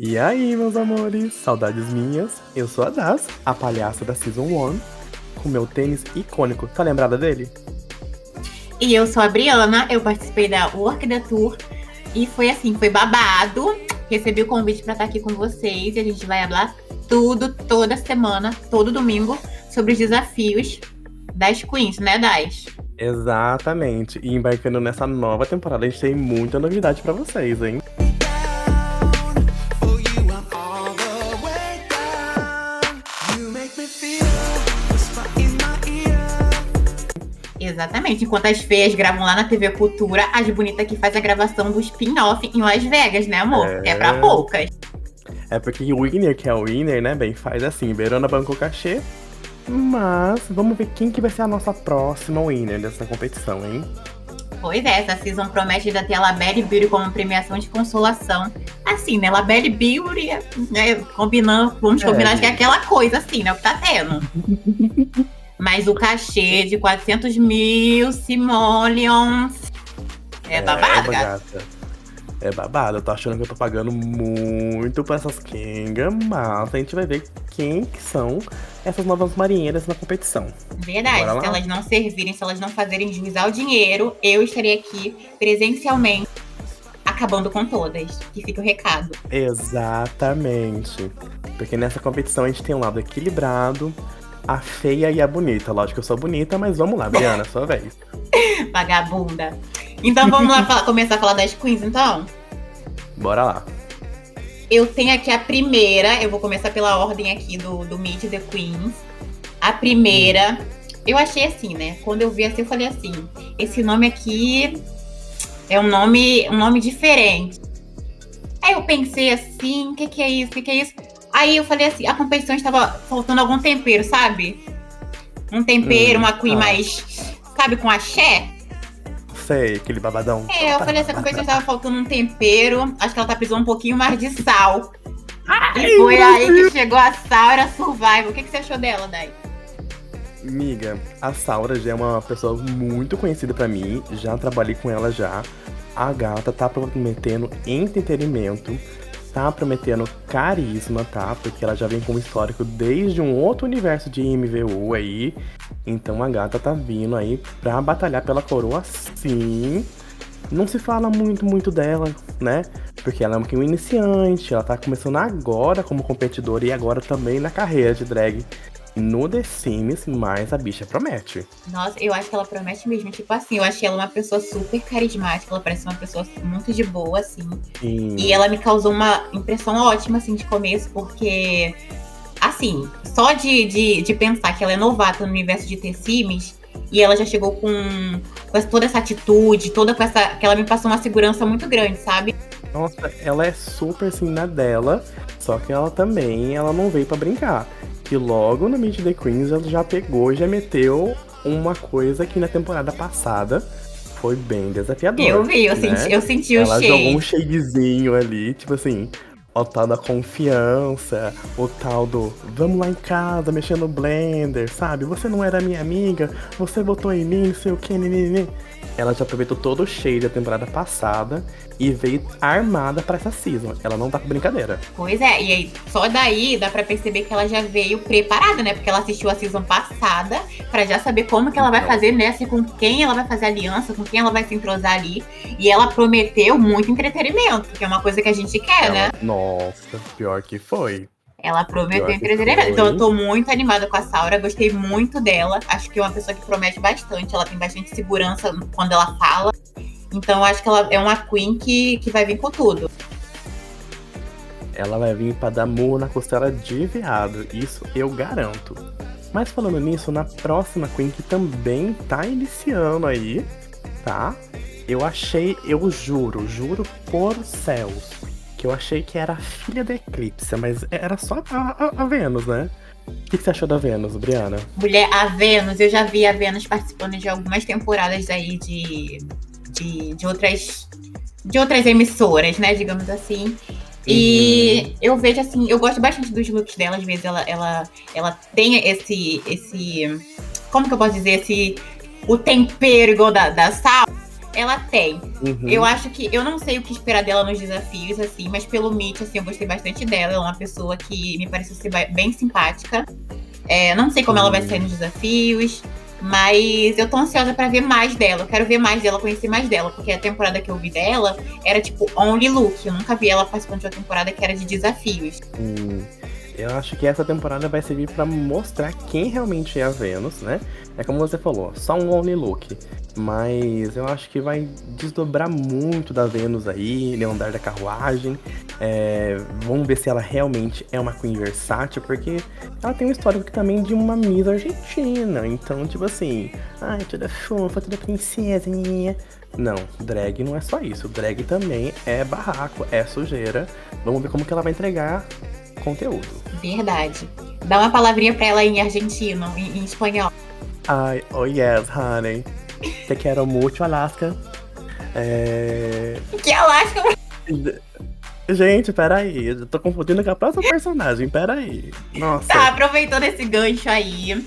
E aí, meus amores, saudades minhas? Eu sou a Das, a palhaça da Season 1, com meu tênis icônico. Tá lembrada dele? E eu sou a Briana, eu participei da Work the Tour e foi assim, foi babado. Recebi o convite para estar aqui com vocês e a gente vai falar tudo, toda semana, todo domingo, sobre os desafios das queens, né, Das? Exatamente. E embarcando nessa nova temporada, a gente tem muita novidade pra vocês, hein? Exatamente. Enquanto as feias gravam lá na TV Cultura, as bonitas que faz a gravação do spin-off em Las Vegas, né, amor? Que é pra poucas. É porque o winner, que é o winner, né, bem, faz assim, Verona bancou cachê. Mas vamos ver quem que vai ser a nossa próxima winner dessa competição, hein? Pois é, essa season promete ainda ter a Labelle Beauty como premiação de consolação. Assim, né? Labelle Beauty, né? Vamos combinar que é aquela coisa assim, né? O que tá tendo. Mas o cachê de 400 mil simoleons é babado, gata. É babado, eu tô achando que eu tô pagando muito pra essas Kenga, mas a gente vai ver quem que são essas novas marinheiras na competição. Verdade, se elas não servirem, se elas não fazerem jus ao dinheiro, eu estarei aqui presencialmente acabando com todas. Que fica o recado. Exatamente. Porque nessa competição a gente tem um lado equilibrado, a feia e a bonita. Lógico que eu sou bonita, mas vamos lá, Briana, sua vez. Vagabunda. Então vamos lá começar a falar das queens, então? Bora lá. Eu tenho aqui a primeira, eu vou começar pela ordem aqui do Meet the Queens. A primeira, eu achei assim, né? Quando eu vi assim, eu falei assim, esse nome aqui é um nome diferente. Aí eu pensei assim, o que é isso? O que é isso? Aí eu falei assim, a competição estava faltando algum tempero, sabe? Um tempero, uma queen mais, sabe, com axé. Sei, aquele babadão. É, eu falei assim, a competição estava faltando um tempero. Acho que ela tá precisando um pouquinho mais de sal. E foi aí que chegou a Saura Survival. O que você achou dela, Dai? Miga, a Saura já é uma pessoa muito conhecida pra mim. Já trabalhei com ela já. A gata tá prometendo entretenimento. Tá prometendo carisma, tá? Porque ela já vem com um histórico desde um outro universo de MVU aí. Então a gata tá vindo aí pra batalhar pela coroa, sim. Não se fala muito dela, né? Porque ela é uma iniciante, ela tá começando agora como competidora e agora também na carreira de drag no The Sims, mas a bicha promete. Nossa, eu acho que ela promete mesmo. Tipo assim, eu achei ela uma pessoa super carismática. Ela parece uma pessoa muito de boa, assim. Sim. E ela me causou uma impressão ótima, assim, de começo, porque, assim, só de pensar que ela é novata no universo de The Sims, e ela já chegou com toda essa atitude, que ela me passou uma segurança muito grande, sabe? Nossa, ela é super assim na dela, só que ela não veio pra brincar. E logo no Meet the Queens ela já pegou e já meteu uma coisa que na temporada passada foi bem desafiadora. Eu vi, eu né? senti o Ela shade. jogou um shadezinho ali, tipo assim, o tal da confiança, o tal do vamos lá em casa mexer no blender, sabe? Você não era minha amiga, você votou em mim, não sei o que, Ela já aproveitou todo o shade da temporada passada e veio armada pra essa season. Ela não tá com brincadeira. Pois é, e aí só daí dá pra perceber que ela já veio preparada, né? Porque ela assistiu a season passada pra já saber como que ela vai fazer nessa, com quem ela vai fazer aliança, com quem ela vai se entrosar ali. E ela prometeu muito entretenimento, que é uma coisa que a gente quer, né? Nossa, pior que foi. Ela prometeu entretenimento. Então eu tô muito animada com a Saura, gostei muito dela. Acho que é uma pessoa que promete bastante, ela tem bastante segurança quando ela fala. Então eu acho que ela é uma queen que vai vir com tudo. Ela vai vir pra dar murro na costela de viado, isso eu garanto. Mas falando nisso, na próxima queen que também tá iniciando aí, tá? Eu juro por céus, que eu achei que era a filha da Eclipse, mas era só a Vênus, né? O que você achou da Vênus, Briana? Mulher, a Vênus, eu já vi a Vênus participando de algumas temporadas aí de outras emissoras, né, digamos assim. E eu vejo assim, eu gosto bastante dos looks dela, às vezes ela tem esse como que eu posso dizer, o tempero igual da Sal. ela tem. Eu Uhum. acho que. Eu não sei o que esperar dela nos desafios, assim, mas pelo Meet, assim, eu gostei bastante dela. Ela é uma pessoa que me pareceu ser bem simpática. Não sei como ela vai sair Sim. nos desafios, mas eu tô ansiosa pra ver mais dela. Eu quero ver mais dela, conhecer mais dela, porque a temporada que eu vi dela era tipo Only Look. Eu nunca vi ela participando de uma temporada que era de desafios. Eu acho que essa temporada vai servir pra mostrar quem realmente é a Venus, né? É como você falou, só um only look. Mas eu acho que vai desdobrar muito da Venus aí, no andar da carruagem. Vamos ver se ela realmente é uma Queen versátil, porque ela tem um histórico também de uma Miss Argentina. Então, tipo assim, ai, toda fofa, toda princesinha. Não, drag não é só isso. Drag também é barraco, é sujeira. Vamos ver como que ela vai entregar conteúdo. Verdade. Dá uma palavrinha pra ela em argentino, em espanhol. Ai, oh yes, honey. Te quero mucho, Alaska. É... Que Alaska. Gente, peraí. Eu tô confundindo com a próxima personagem. Peraí. Nossa. Tá, aproveitando esse gancho aí.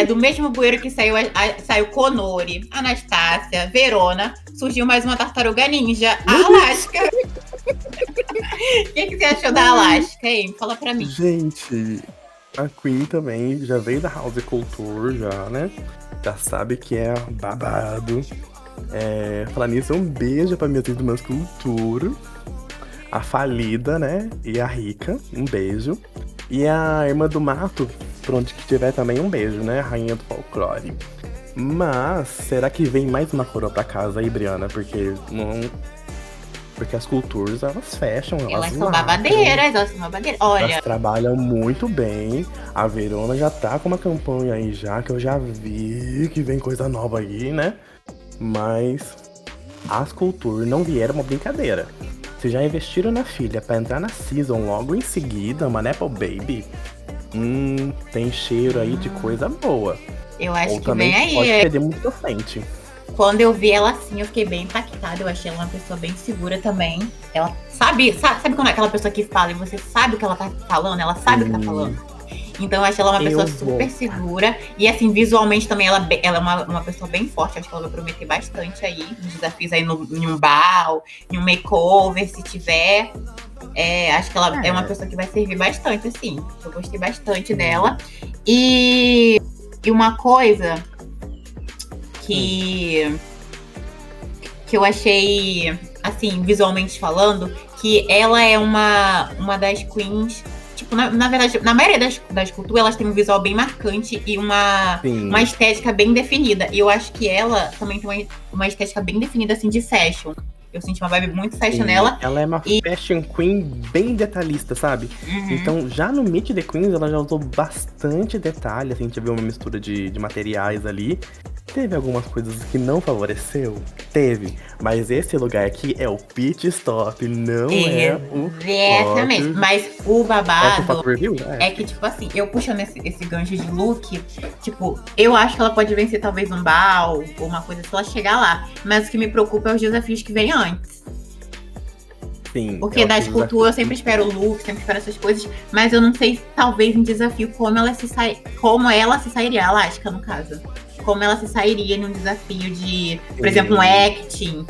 Do mesmo bueiro que saiu Conori, Anastácia, Verona, surgiu mais uma tartaruga ninja, a Alaska. O que você achou da Alaska, hein? Fala pra mim. Gente, a Queen também já veio da House Culture, já, né? Já sabe que é babado. Falar nisso, um beijo pra minhas irmãs Culture. A falida, né? E a rica, um beijo. E a irmã do mato, por onde que tiver também, um beijo, né? Rainha do folclore. Mas, será que vem mais uma coroa pra casa aí, Briana? Porque não. Porque as culturas, elas fecham, Elas são lacram, babadeiras, elas são babadeiras. Olha, elas trabalham muito bem. A Verona já tá com uma campanha aí já, que eu já vi que vem coisa nova aí, né? Mas as culturas não vieram uma brincadeira. Se já investiram na filha pra entrar na season logo em seguida, uma Nepo Baby, tem cheiro aí de coisa boa. eu acho Ou que também vem pode aí. perder muito pra frente. Quando eu vi ela assim, eu fiquei bem impactada. Eu achei ela uma pessoa bem segura também. Ela sabe quando é aquela pessoa que fala e você sabe o que ela tá falando? Ela sabe o que tá falando. Então eu achei ela uma pessoa super segura. E assim, visualmente também ela é uma pessoa bem forte. Acho que ela vai prometer bastante aí. Nos desafios aí em um bal, em um makeover, se tiver. Acho que ela é uma pessoa que vai servir bastante, assim. Eu gostei bastante dela. E uma coisa que eu achei, assim, visualmente falando, que ela é uma das queens. Tipo, na verdade, na maioria das culturas, elas têm um visual bem marcante e uma estética bem definida. E eu acho que ela também tem uma estética bem definida, assim, de fashion. Eu senti uma vibe muito fashion nela. Ela é uma fashion queen bem detalhista, sabe? Então, já no Meet the Queens, ela já usou bastante detalhe. Assim, a gente viu uma mistura de materiais ali. Teve algumas coisas que não favoreceu? Teve. Mas esse lugar aqui é o pit stop, não é o Exatamente. Mas o babado review? é que, tipo assim, eu puxando esse gancho de look, tipo, eu acho que ela pode vencer talvez um bal ou uma coisa se ela chegar lá. Mas o que me preocupa é os desafios que vêm antes. Sim. Porque da escultura eu sempre espero look, sempre espero essas coisas, mas eu não sei, talvez em desafio, como ela se sairia, a Alaska, no caso. Como ela se sairia num desafio de, por exemplo, um acting,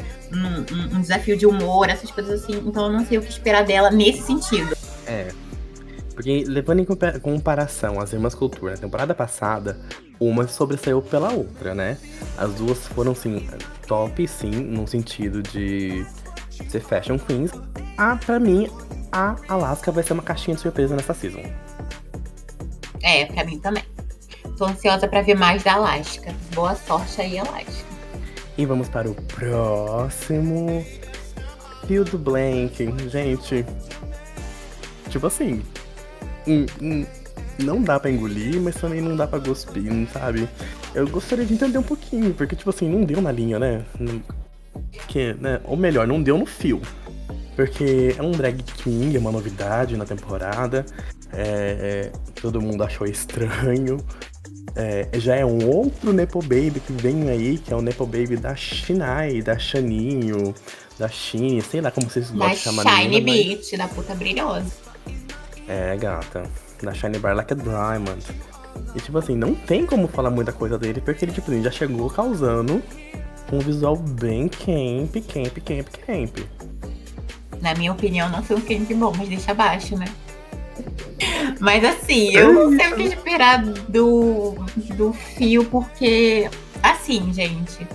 um desafio de humor, essas coisas assim. Então eu não sei o que esperar dela nesse sentido. Porque levando em comparação as irmãs Cultura, na temporada passada, uma sobressaiu pela outra, né? As duas foram, sim, top, sim, no sentido de ser fashion queens. Pra mim, a Alaska vai ser uma caixinha de surpresa nessa season. Pra mim também. Tô ansiosa pra ver mais da Alaska. Boa sorte aí, Alaska. E vamos para o próximo. Field Blank. Gente, tipo assim, não dá pra engolir, mas também não dá pra cuspir, sabe? Eu gostaria de entender um pouquinho, porque, tipo assim, não deu na linha, né? Ou melhor, não deu no fio. Porque é um drag king, é uma novidade na temporada. Todo mundo achou estranho. Já é um outro Nepo Baby que vem aí, que é o Nepo Baby da Shinai, da Shaninho, da Shine, sei lá como vocês gostam de chamar. Da Shine Beach, da puta brilhosa. Gata. Da Shine Bar Like a Diamond. E tipo assim, não tem como falar muita coisa dele, porque ele, tipo, já chegou causando com um visual bem camp. Na minha opinião, não foi um camp bom, mas deixa abaixo, né? Mas assim, eu não sei o que esperar do Fio, porque, assim, gente,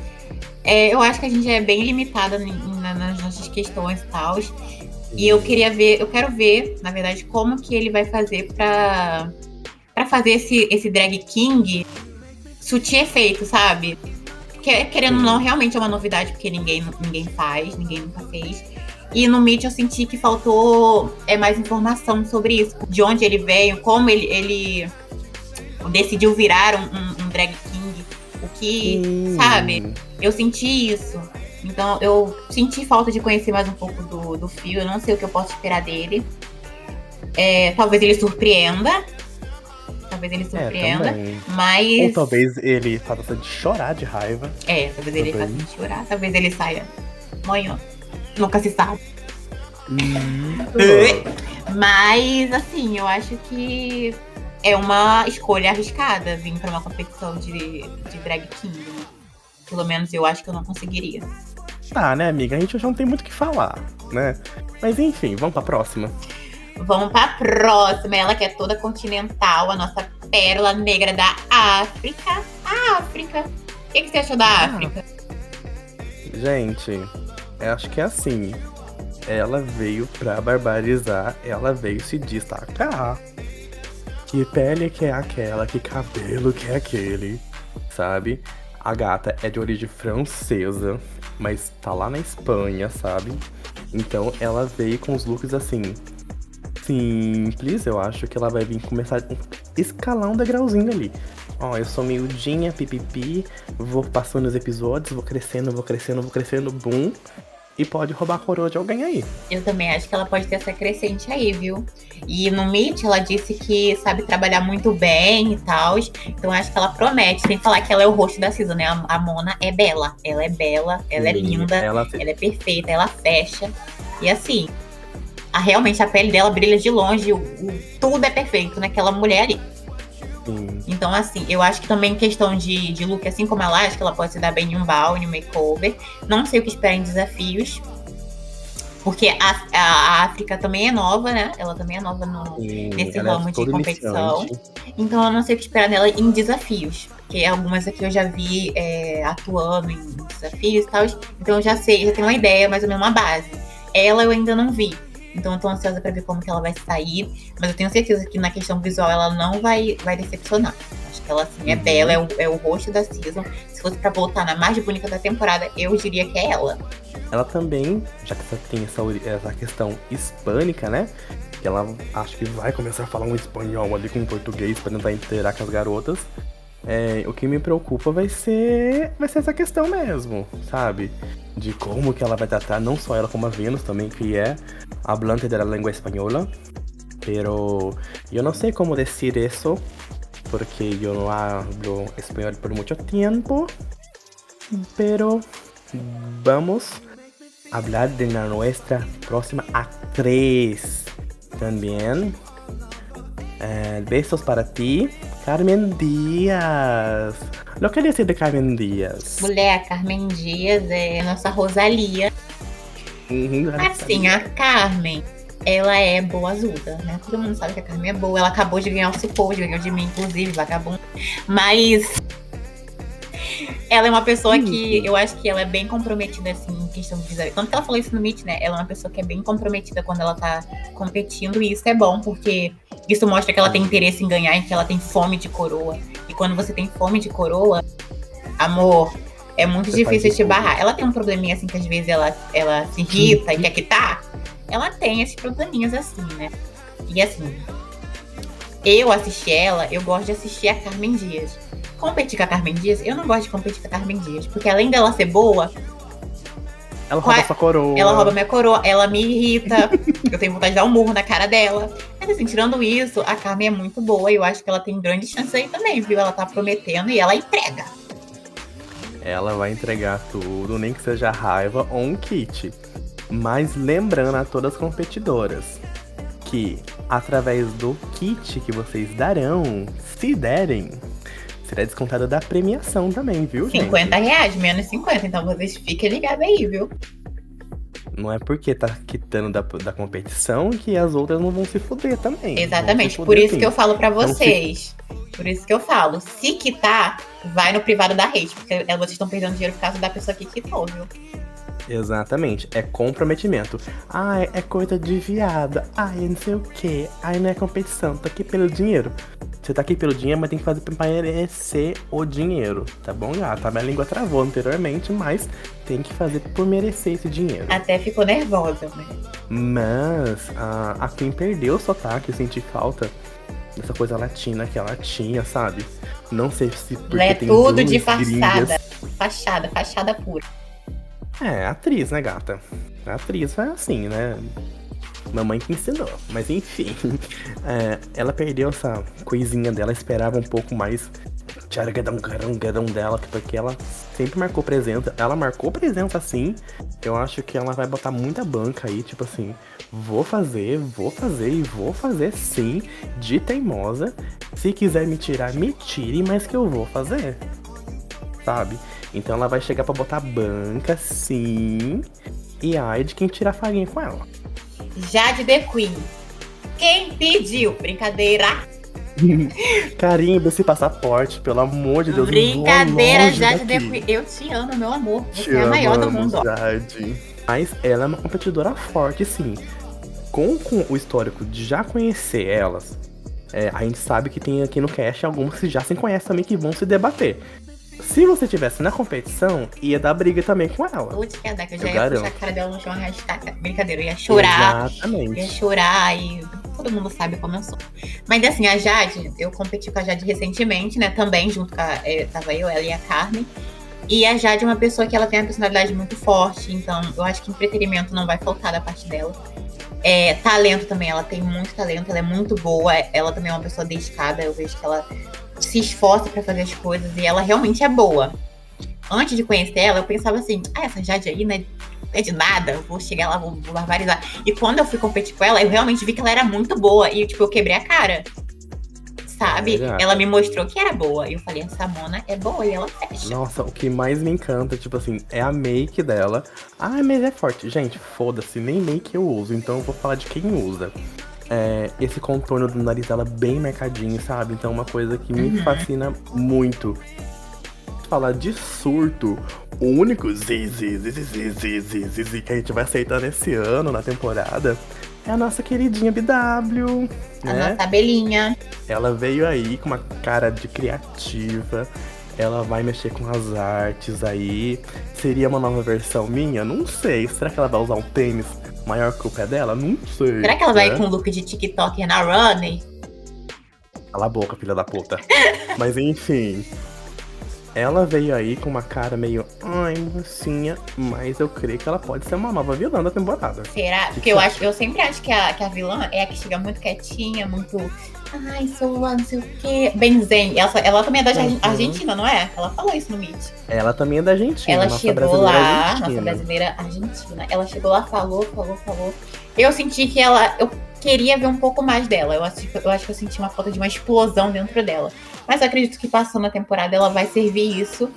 eu acho que a gente é bem limitada nas nossas questões e tal. E eu quero ver, na verdade, como que ele vai fazer pra fazer esse drag king surtir efeito, sabe? Querendo ou não, realmente é uma novidade, porque ninguém faz, ninguém nunca fez. E no Meet eu senti que faltou mais informação sobre isso. De onde ele veio, como ele decidiu virar um drag king. O que, sabe? Eu senti isso. Então eu senti falta de conhecer mais um pouco do Fio. Eu não sei o que eu posso esperar dele. Talvez ele surpreenda. Mas... Ou talvez ele faça de chorar de raiva. Talvez ele faça de chorar. Talvez ele saia amanhã. Nunca se sabe. Mas, assim, eu acho que é uma escolha arriscada vir pra uma competição de drag king, né? Pelo menos eu acho que eu não conseguiria. Tá, né, amiga? A gente já não tem muito o que falar, né? Mas enfim, vamos pra próxima. Vamos pra próxima. Ela que é toda continental, a nossa pérola negra da África. A África. O que você achou da África? Gente, eu acho que é assim. Ela veio pra barbarizar, ela veio se destacar. Que pele que é aquela, que cabelo que é aquele, sabe? A gata é de origem francesa, mas tá lá na Espanha, sabe? Então ela veio com os looks assim, simples. Eu acho que ela vai vir começar a escalar um degrauzinho ali. Eu sou miudinha, pipipi, vou passando os episódios, vou crescendo, boom. E pode roubar a coroa de alguém aí. Eu também acho que ela pode ter essa crescente aí, viu? E no Meet ela disse que sabe trabalhar muito bem e tal. Então acho que ela promete. Sem falar que ela é o rosto da season, né? A Mona é bela. Ela é bela, ela é linda, ela é perfeita, ela fecha. E assim, realmente a pele dela brilha de longe. Tudo é perfeito naquela mulher ali. Então, assim, eu acho que também em questão de look, assim como ela, acho que ela pode se dar bem em um balm, em um makeover. Não sei o que esperar em desafios. Porque a África também é nova, né? Ela também é nova nesse ramo de competição. Iniciante. Então, eu não sei o que esperar dela em desafios. Porque algumas aqui eu já vi atuando em desafios e tal. Então, eu já tenho uma ideia, mais ou menos uma base. Ela eu ainda não vi. Então eu tô ansiosa pra ver como que ela vai sair. Mas eu tenho certeza que na questão visual ela não vai decepcionar. Acho que ela, assim, é bela, é o rosto da season. Se fosse pra voltar na mais bonita da temporada, eu diria que é ela. Ela também, já que tem essa questão hispânica, né? Que ela acho que vai começar a falar um espanhol ali com português pra tentar inteirar com as garotas. O que me preocupa vai ser essa questão mesmo, sabe? De como que ela vai tratar, não só ela como a Venus também, que é hablante de la lengua española. Pero yo no sé cómo decir eso, porque yo no hablo español por mucho tiempo. Pero vamos a hablar de nuestra próxima actriz también. Besos para ti, Carmen Dias. Lo que decir de Carmen Dias? Mulher, a Carmen Dias é a nossa Rosalia. Assim, a Carmen, ela é boazuda, né? Todo mundo sabe que a Carmen é boa. Ela acabou de ganhar o Cipós, ganhou de mim, inclusive, vagabundo. Mas ela é uma pessoa que eu acho que ela é bem comprometida, assim, em questão de desafio. Tanto que ela falou isso no Meet, né? Ela é uma pessoa que é bem comprometida quando ela tá competindo. E isso é bom, porque isso mostra que ela tem interesse em ganhar e que ela tem fome de coroa. E quando você tem fome de coroa, amor, é muito difícil te barrar. Ela tem um probleminha, assim, que às vezes ela se irrita e quer quitar. Ela tem esses probleminhas, assim, né? E assim, eu assisti ela, eu gosto de assistir a Carmen Dias. Competir com a Carmen Dias, eu não gosto de competir com a Carmen Dias, porque além dela ser boa, ela rouba sua coroa. Ela rouba minha coroa, ela me irrita. Eu tenho vontade de dar um murro na cara dela. Mas assim, tirando isso, a Carmen é muito boa. E eu acho que ela tem grande chance aí também, viu? Ela tá prometendo e ela entrega. Ela vai entregar tudo, nem que seja raiva ou um kit. Mas lembrando a todas as competidoras que através do kit que vocês darão, se derem, será descontada da premiação também, viu, gente? R$50, menos 50. Então vocês fiquem ligados aí, viu? Não é porque tá quitando da competição que as outras não vão se fuder também. Exatamente. Vão se Por fuder, isso sim. que eu falo pra Então, vocês. Por isso que eu falo. Se quitar, vai no privado da rede. Porque vocês estão perdendo dinheiro por causa da pessoa que quitou, viu? Exatamente, é comprometimento. Ai, é coisa de viada. Ai, não sei o que. Ai, não é competição, tô aqui pelo dinheiro. Você tá aqui pelo dinheiro, mas tem que fazer pra merecer o dinheiro, tá bom, gata? A minha língua travou anteriormente, mas tem que fazer por merecer esse dinheiro. Até ficou nervosa, né? Mas a Queen perdeu o sotaque, eu senti falta dessa coisa latina que ela tinha, sabe? Não sei se porque Ela é tem tudo duas de fachada. gringas. Fachada pura. É, atriz, né, gata? A atriz é assim, né? Mamãe que ensinou. Mas enfim, ela perdeu essa coisinha dela, esperava um pouco mais tcharagadão dela, porque ela sempre marcou presença. Ela marcou presença sim. Eu acho que ela vai botar muita banca aí, tipo assim, vou fazer e vou fazer sim, de teimosa. Se quiser me tirar, me tire, mas que eu vou fazer. Sabe? Então ela vai chegar pra botar banca, sim. E ai de quem tirar farinha com ela. Jade The Queen. Quem pediu? Brincadeira. Carimba esse passaporte, pelo amor de Deus. Brincadeira, Jade The Queen. Eu te amo, meu amor. Você é a maior do mundo. Jade. Mas ela é uma competidora forte, sim. Com o histórico de já conhecer elas, a gente sabe que tem aqui no cast algumas que já se conhecem também que vão se debater. Se você estivesse na competição, ia dar briga também com ela. Putz, que ia dar, que eu já ia garanto. puxar a cara dela no chão, arrastar. Brincadeira, eu ia chorar. Exatamente. Ia chorar e todo mundo sabe como eu sou. Mas assim, a Jade, eu competi com a Jade recentemente, né? Também, junto com tava eu, ela e a Carmen. E a Jade é uma pessoa que ela tem uma personalidade muito forte, então eu acho que entretenimento não vai faltar da parte dela. Talento também, ela tem muito talento, ela é muito boa, ela também é uma pessoa dedicada, eu vejo que ela se esforça pra fazer as coisas e ela realmente é boa. Antes de conhecer ela, eu pensava assim, essa Jade aí, né, não é de nada, eu vou chegar lá, vou barbarizar. E quando eu fui competir com ela, eu realmente vi que ela era muito boa e, tipo, eu quebrei a cara. Sabe? Ela me mostrou que era boa. E eu falei, essa Mona é boa e ela fecha. Nossa, o que mais me encanta, tipo assim, é a make dela. Ah, mas é forte. Gente, foda-se, nem make eu uso, então eu vou falar de quem usa. Esse contorno do nariz dela bem marcadinho, sabe? Então é uma coisa que me fascina muito. Falar de surto, o único zizi que a gente vai aceitar nesse ano, na temporada, é a nossa queridinha BW. A nossa abelhinha. Ela veio aí com uma cara de criativa. Ela vai mexer com as artes aí. Seria uma nova versão minha? Não sei. Será que ela vai usar um tênis maior que o pé dela? Não sei. Será que ela vai com o look de TikToker na Running? Cala a boca, filha da puta. Mas enfim. Ela veio aí com uma cara meio, ai, mocinha, mas eu creio que ela pode ser uma nova vilã da temporada. Será? Porque eu sempre acho que a vilã é a que chega muito quietinha, muito, ai, sou lá, não sei o quê. Benzen. Ela também é da Argentina, não é? Ela falou isso no Meet. Ela também é da Argentina. Ela chegou lá, nossa brasileira argentina. Ela chegou lá, falou. Eu senti que eu queria ver um pouco mais dela. Eu acho que eu senti uma falta de uma explosão dentro dela. Mas eu acredito que passando a temporada ela vai servir isso.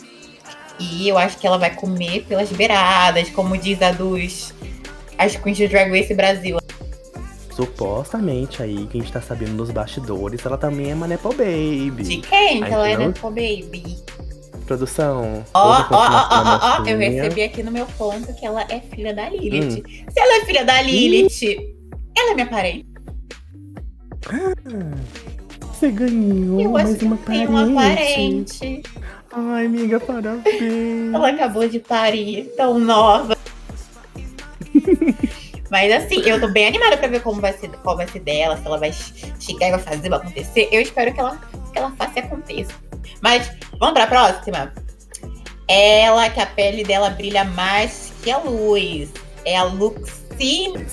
E eu acho que ela vai comer pelas beiradas, como diz as Queens do Drag Race Brasil. Supostamente aí, que a gente tá sabendo nos bastidores, ela também é uma Nepo Baby. De quem que ela é Nepo Baby? Produção. Ó, eu recebi aqui no meu ponto que ela é filha da Lilith. Se ela é filha da Lilith, ela é minha parente. Você ganhou mais uma parente. Ai, amiga, parabéns. Ela acabou de parir, tão nova. Mas assim, eu tô bem animada pra ver qual vai ser dela, se ela vai chegar e vai fazer, vai acontecer. Eu espero que ela faça e aconteça. Mas vamos pra próxima. Ela, que a pele dela brilha mais que a luz. É a Luxine.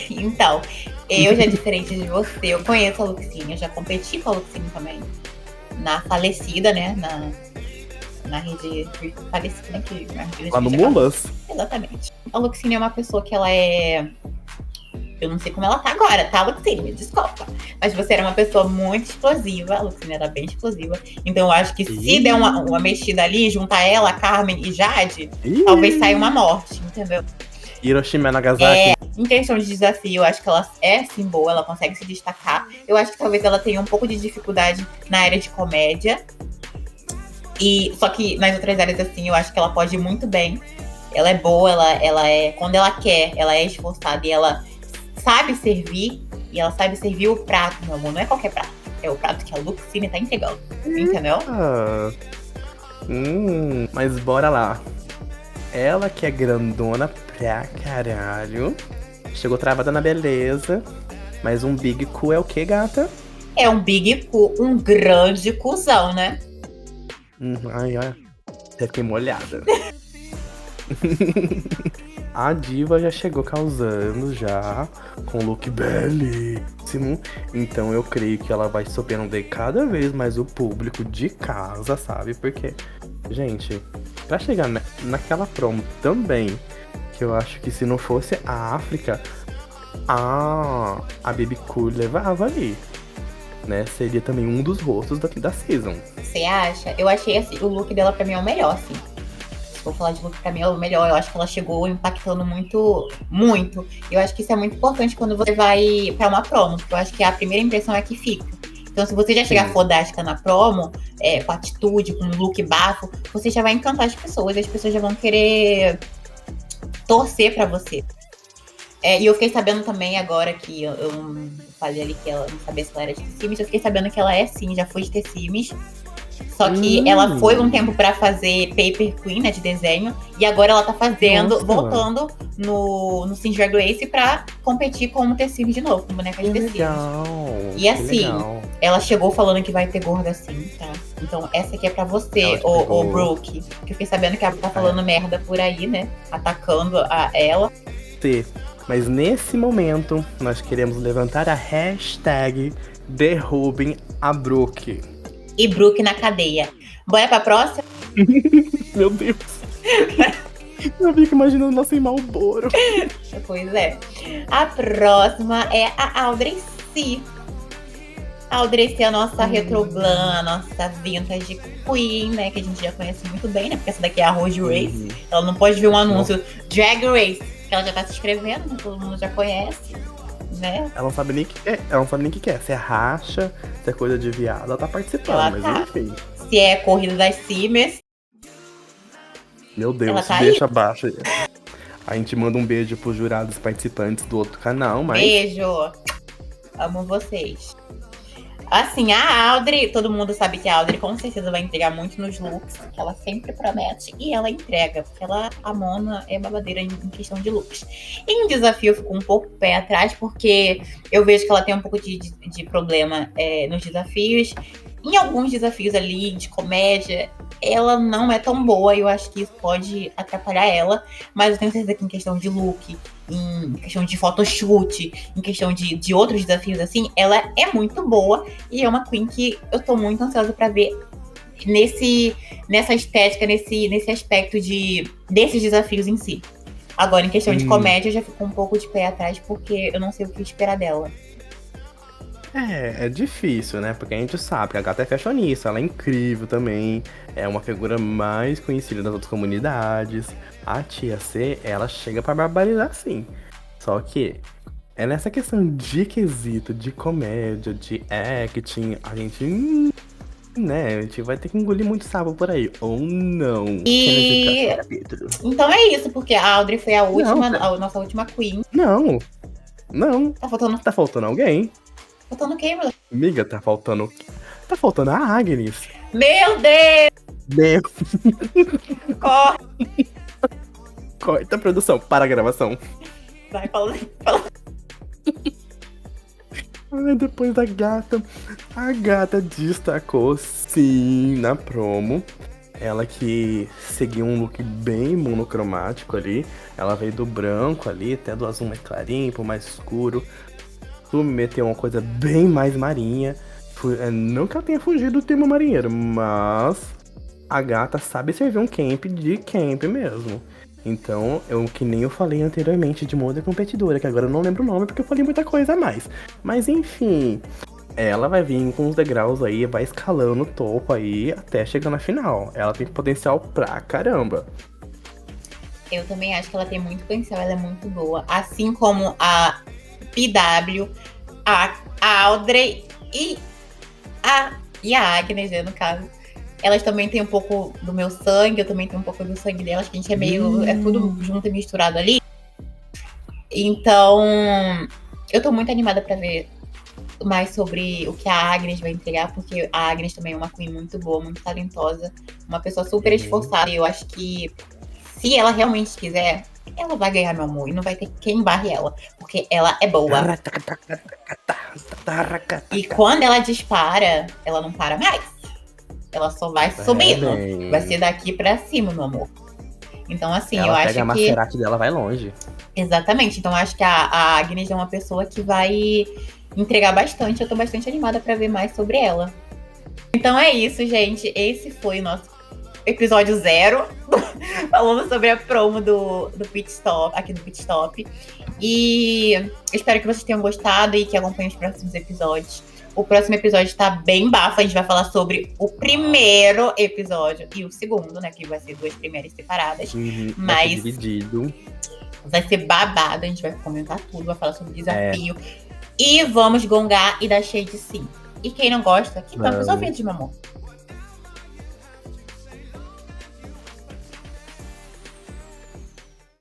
Então, eu já diferente de você, eu conheço a Luxine, eu já competi com a Luxine também. Na falecida, né? Na rede falecida, né? Lá no Mulas? Exatamente. A Luxine é uma pessoa que ela é... Eu não sei como ela tá agora, tá, Luxine, me desculpa. Mas você era uma pessoa muito explosiva, a Luxine era bem explosiva. Então eu acho que se der uma mexida ali, juntar ela, Carmen e Jade, talvez saia uma morte, entendeu? Hiroshima e Nagasaki. Em questão de desafio, eu acho que ela é sim boa, ela consegue se destacar. Eu acho que talvez ela tenha um pouco de dificuldade na área de comédia. Só que nas outras áreas, assim, eu acho que ela pode ir muito bem. Ela é boa, ela é. Quando ela quer, ela é esforçada e ela sabe servir. E ela sabe servir o prato, meu amor. Não é qualquer prato. É o prato que a Luxine tá entregando. Entendeu? Mas bora lá. Ela que é grandona pra caralho. Chegou travada na beleza. Mas um big cu é o que, gata? É um big cu, um grande cuzão, né? Ai, olha. Até fiquei molhada. A diva já chegou causando já, com um look belíssimo. Então eu creio que ela vai surpreender cada vez mais o público de casa, sabe? Porque, gente, pra chegar naquela promo também, que eu acho que se não fosse a África, a Baby Cool levava ali, né? Seria também um dos rostos da season. Você acha? Eu achei assim, o look dela pra mim é o melhor, assim. Se for falar de look, pra mim é o melhor. Eu acho que ela chegou impactando muito, muito. Eu acho que isso é muito importante quando você vai pra uma promo, porque eu acho que a primeira impressão é que fica. Então, se você já chegar fodástica na promo, com atitude, com look bafo, você já vai encantar as pessoas. As pessoas já vão querer torcer pra você. E eu fiquei sabendo também agora que eu não falei ali que ela não sabia se ela era de T-Sims. Eu fiquei sabendo que ela é sim, já foi de T-Sims. Só que ela foi um tempo pra fazer Paper Queen, né, de desenho. E agora ela tá fazendo, voltando no Sims Drag Race pra competir como T-Sims de novo, com boneca de T-Sims. E assim, ela chegou falando que vai ter gorda sim, tá? Então essa aqui é pra você, o Brooke. Que eu fiquei sabendo que ela tá falando merda por aí, né? Atacando ela. Mas nesse momento, nós queremos levantar a hashtag derrubem a Brooke. E Brooke na cadeia. Bora pra próxima? Meu Deus. Eu fico imaginando nossa em Malboro. Pois é. A próxima é a Audrey C. A Audrey C é a nossa retroblan, a nossa vintage queen, né? Que a gente já conhece muito bem, né? Porque essa daqui é a Rose Race. Ela não pode ver um anúncio Drag Race, que ela já tá se inscrevendo, né? Todo mundo já conhece. Né? Ela não sabe nem o que é. Ela não sabe nem o que é. Se é racha, se é coisa de viado, ela tá participando, mas enfim. Se é corrida das Simmers. Meu Deus, tá deixa abaixo. A gente manda um beijo pros jurados participantes do outro canal, mas. Beijo! Amo vocês. Assim, a Audrey, todo mundo sabe que a Audrey com certeza vai entregar muito nos looks, que ela sempre promete, e ela entrega, porque a Mona é babadeira em questão de looks. Em desafio eu fico um pouco pé atrás, porque eu vejo que ela tem um pouco de problema nos desafios. Em alguns desafios ali de comédia, ela não é tão boa, e eu acho que isso pode atrapalhar ela, mas eu tenho certeza que em questão de look, em questão de photoshoot, em questão de outros desafios assim, ela é muito boa e é uma queen que eu tô muito ansiosa pra ver nessa estética, nesse aspecto desses desafios em si. Agora, em questão de comédia, eu já fico um pouco de pé atrás, porque eu não sei o que esperar dela. É difícil, né? Porque a gente sabe que a gata é fashionista, ela é incrível também. É uma figura mais conhecida das outras comunidades. A Tia C, ela chega pra barbarizar sim. Só que é nessa questão de quesito, de comédia, de acting, a gente, né? A gente vai ter que engolir muito sapo por aí. Ou não. Então é isso, porque a Audrey foi a nossa última queen. Não. Tá faltando alguém. Faltando quem, meu? Amiga, tá faltando a Agnes. Meu Deus! Corre! Corta a produção, para a gravação. Vai, fala. Ai, depois da gata, a gata destacou sim na promo. Ela que seguiu um look bem monocromático ali. Ela veio do branco ali, até do azul mais clarinho, pro mais escuro. Meteu uma coisa bem mais marinha. Não que ela tenha fugido do tema marinheiro, mas a gata sabe servir um camp de camp mesmo. Então, que nem eu falei anteriormente de uma outra competidora, que agora eu não lembro o nome porque eu falei muita coisa a mais. Mas enfim, ela vai vir com os degraus aí, vai escalando o topo aí até chegar na final. Ela tem potencial pra caramba. Eu também acho que ela tem muito potencial, ela é muito boa. Assim como a PW, a Audrey e a Agnes, né, no caso. Elas também têm um pouco do meu sangue, eu também tenho um pouco do sangue delas, que a gente é meio. É tudo junto e misturado ali. Então, eu tô muito animada pra ver mais sobre o que a Agnes vai entregar, porque a Agnes também é uma queen muito boa, muito talentosa, uma pessoa super esforçada. E eu acho que se ela realmente quiser, ela vai ganhar meu amor e não vai ter quem barre ela, porque ela é boa. E quando ela dispara, ela não para mais. Ela só vai subindo. Vai ser daqui pra cima, meu amor. Então, assim, ela eu acho pega que... a Maserati dela, vai longe. Exatamente. Então, eu acho que a Agnes é uma pessoa que vai entregar bastante. Eu tô bastante animada pra ver mais sobre ela. Então é isso, gente. Esse foi o nosso episódio 0. Falando sobre a promo do Pit Stop, aqui do Pit Stop. E espero que vocês tenham gostado e que acompanhem os próximos episódios. O próximo episódio tá bem bafo. A gente vai falar sobre o primeiro episódio e o segundo, né? Que vai ser 2 primeiras separadas. Mas dividido. Vai ser babado. A gente vai comentar tudo, vai falar sobre o desafio. E vamos gongar e dar shade sim. E quem não gosta, que tampa os ouvidos, meu amor.